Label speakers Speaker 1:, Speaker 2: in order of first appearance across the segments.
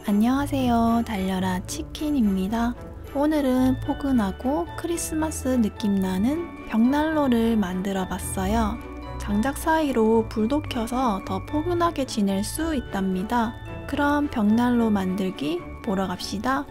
Speaker 1: 안녕하세요. 달려라 치킨입니다. 오늘은 포근하고 크리스마스 느낌 나는 벽난로를 만들어 봤어요. 장작 사이로 불도 켜서 더 포근하게 지낼 수 있답니다. 그럼 벽난로 만들기 보러 갑시다.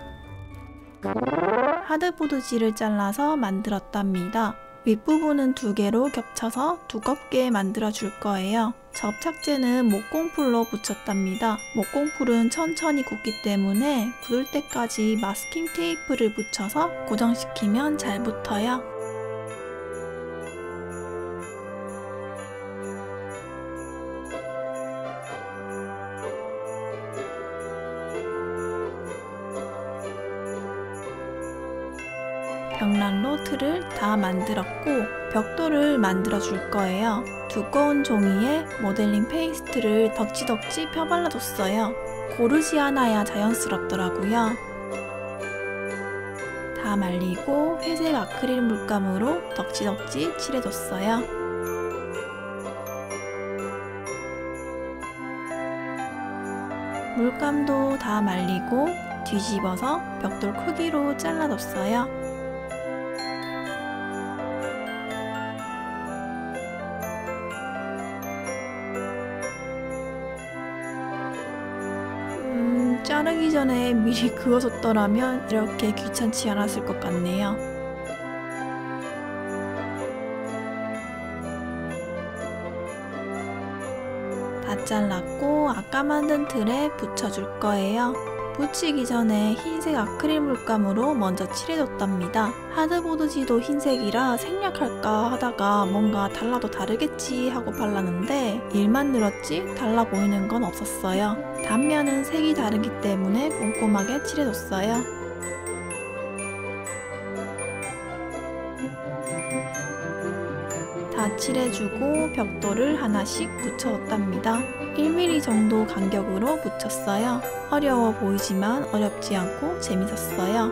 Speaker 1: 하드보드지를 잘라서 만들었답니다. 윗부분은 2개로 겹쳐서 두껍게 만들어 줄 거예요. 접착제는 목공풀로 붙였답니다. 목공풀은 천천히 굳기 때문에 굳을 때까지 마스킹 테이프를 붙여서 고정시키면 잘 붙어요. 벽난로 틀을 다 만들었고 벽돌을 만들어 줄 거예요. 두꺼운 종이에 모델링 페이스트를 덕지덕지 펴발라줬어요. 고르지 않아야 자연스럽더라고요. 다 말리고 회색 아크릴 물감으로 덕지덕지 칠해줬어요. 물감도 다 말리고 뒤집어서 벽돌 크기로 잘라줬어요. 자르기 전에 미리 그어줬더라면 이렇게 귀찮지 않았을 것 같네요. 다 잘랐고 아까 만든 틀에 붙여줄 거예요. 붙이기 전에 흰색 아크릴 물감으로 먼저 칠해줬답니다. 하드보드지도 흰색이라 생략할까 하다가 뭔가 달라도 다르겠지 하고 발랐는데 일만 늘었지 달라 보이는 건 없었어요. 단면은 색이 다르기 때문에 꼼꼼하게 칠해줬어요. 다 칠해주고 벽돌을 하나씩 붙여줬답니다. 1mm 정도 간격으로 붙였어요. 어려워 보이지만 어렵지 않고 재밌었어요.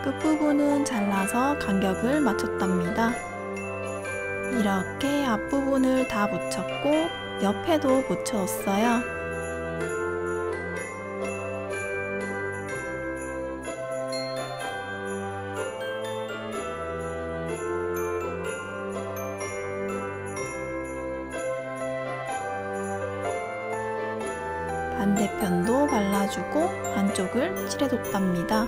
Speaker 1: 끝부분은 잘라서 간격을 맞췄답니다. 이렇게 앞부분을 다 붙였고 옆에도 붙여줬어요. 반대편도 발라주고 안쪽을 칠해줬답니다.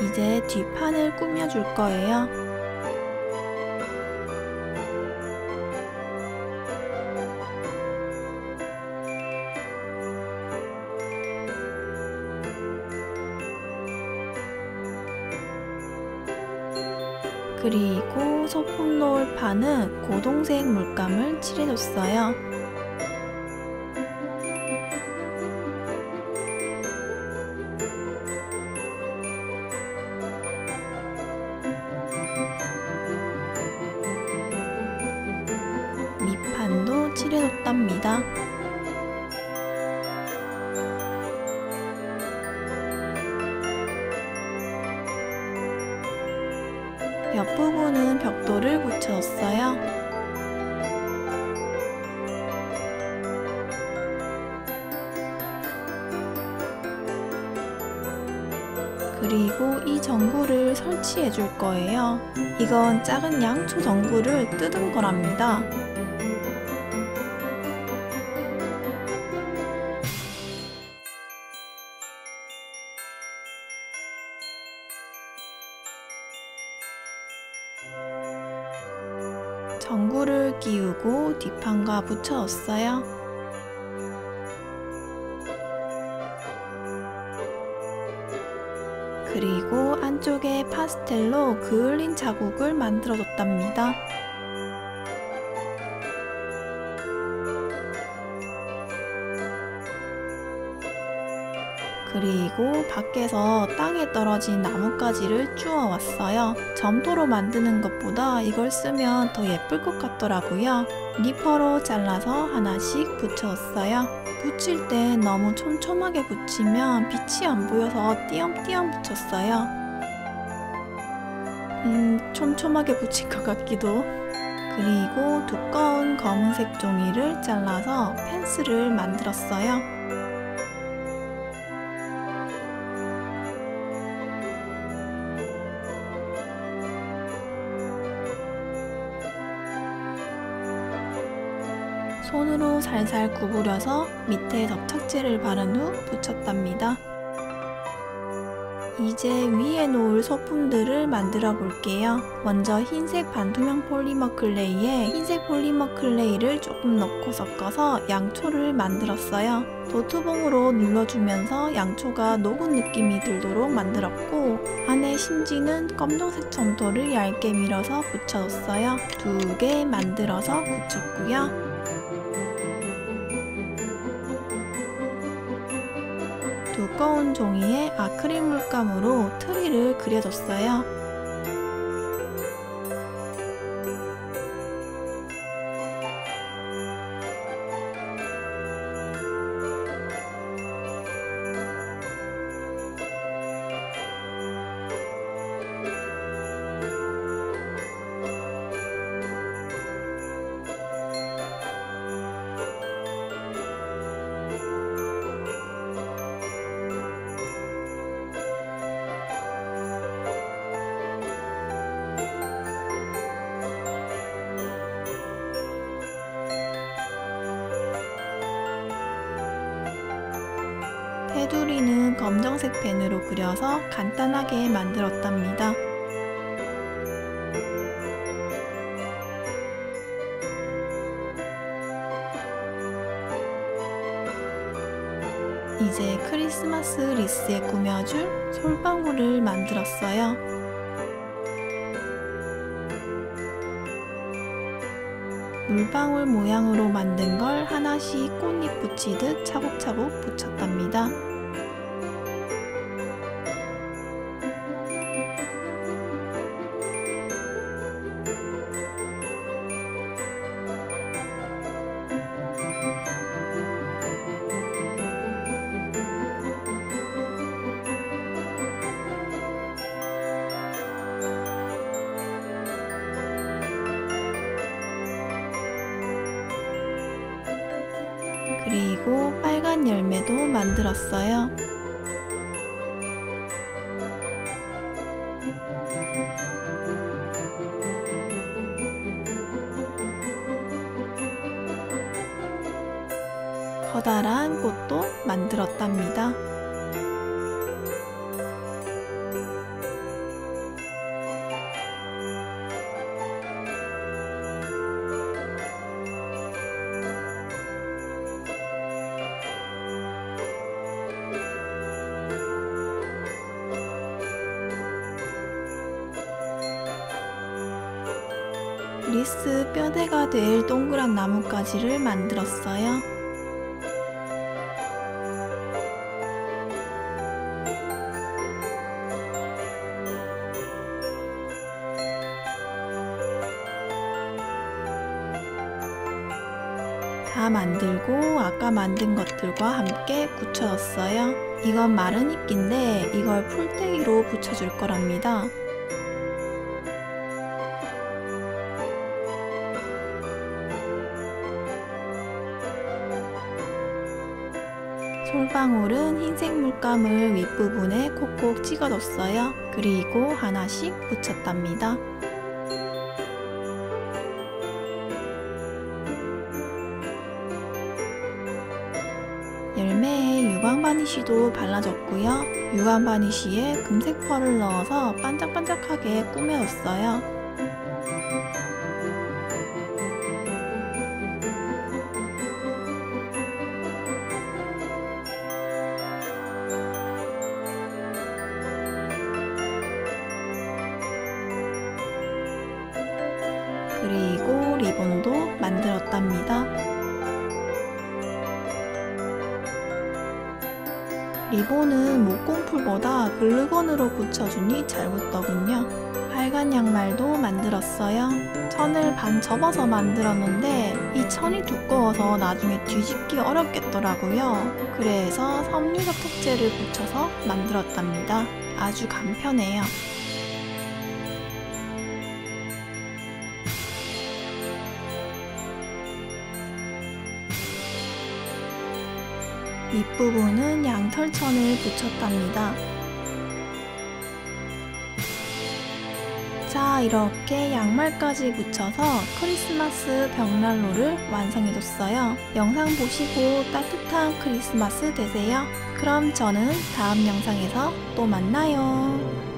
Speaker 1: 이제 뒷판을 꾸며줄 거예요. 그리고 소품 놓을 판은 고동색 물감을 칠해줬어요. 밑판도 칠해줬답니다. 옆부분은 벽돌을 붙여줬어요. 그리고 이 전구를 설치해 줄 거예요. 이건 작은 양초 전구를 뜯은 거랍니다. 전구를 끼우고 뒷판과 붙여줬어요. 그리고 안쪽에 파스텔로 그을린 자국을 만들어줬답니다. 그리고 밖에서 땅에 떨어진 나뭇가지를 주워 왔어요. 점토로 만드는 것보다 이걸 쓰면 더 예쁠 것 같더라고요. 니퍼로 잘라서 하나씩 붙여왔어요. 붙일 때 너무 촘촘하게 붙이면 빛이 안 보여서 띄엄띄엄 붙였어요. 촘촘하게 붙인 것 같기도. 그리고 두꺼운 검은색 종이를 잘라서 펜스를 만들었어요. 손으로 살살 구부려서 밑에 접착제를 바른 후 붙였답니다. 이제 위에 놓을 소품들을 만들어 볼게요. 먼저 흰색 반투명 폴리머 클레이에 흰색 폴리머 클레이를 조금 넣고 섞어서 양초를 만들었어요. 노트봉으로 눌러주면서 양초가 녹은 느낌이 들도록 만들었고, 안에 심지는 검정색 점토를 얇게 밀어서 붙여줬어요. 2개 만들어서 붙였고요. 두꺼운 종이에 아크릴 물감으로 트리를 그려줬어요. 테두리는 검정색 펜으로 그려서 간단하게 만들었답니다. 이제 크리스마스 리스에 꾸며줄 솔방울을 만들었어요. 물방울 모양으로 만든 걸 하나씩 꽃잎 붙이듯 차곡차곡 붙였답니다. 그리고 빨간 열매도 만들었어요. 커다란 꽃도 만들었답니다. 리스 뼈대가 될 동그란 나뭇가지를 만들었어요. 다 만들고 아까 만든 것들과 함께 붙여줬어요. 이건 마른 이끼인데 이걸 풀떼기로 붙여줄 거랍니다. 솔방울은 흰색 물감을 윗부분에 콕콕 찍어줬어요. 그리고 하나씩 붙였답니다. 열매에 유광 바니쉬도 발라줬고요. 유광 바니쉬에 금색 펄을 넣어서 반짝반짝하게 꾸며줬어요. 그리고 리본도 만들었답니다. 리본은 목공풀보다 글루건으로 붙여주니 잘 붙더군요. 빨간 양말도 만들었어요. 천을 반 접어서 만들었는데 이 천이 두꺼워서 나중에 뒤집기 어렵겠더라고요. 그래서 섬유석 특제를 붙여서 만들었답니다. 아주 간편해요. 윗부분은 양털천을 붙였답니다. 자, 이렇게 양말까지 붙여서 크리스마스 벽난로를 완성해줬어요. 영상 보시고 따뜻한 크리스마스 되세요. 그럼 저는 다음 영상에서 또 만나요.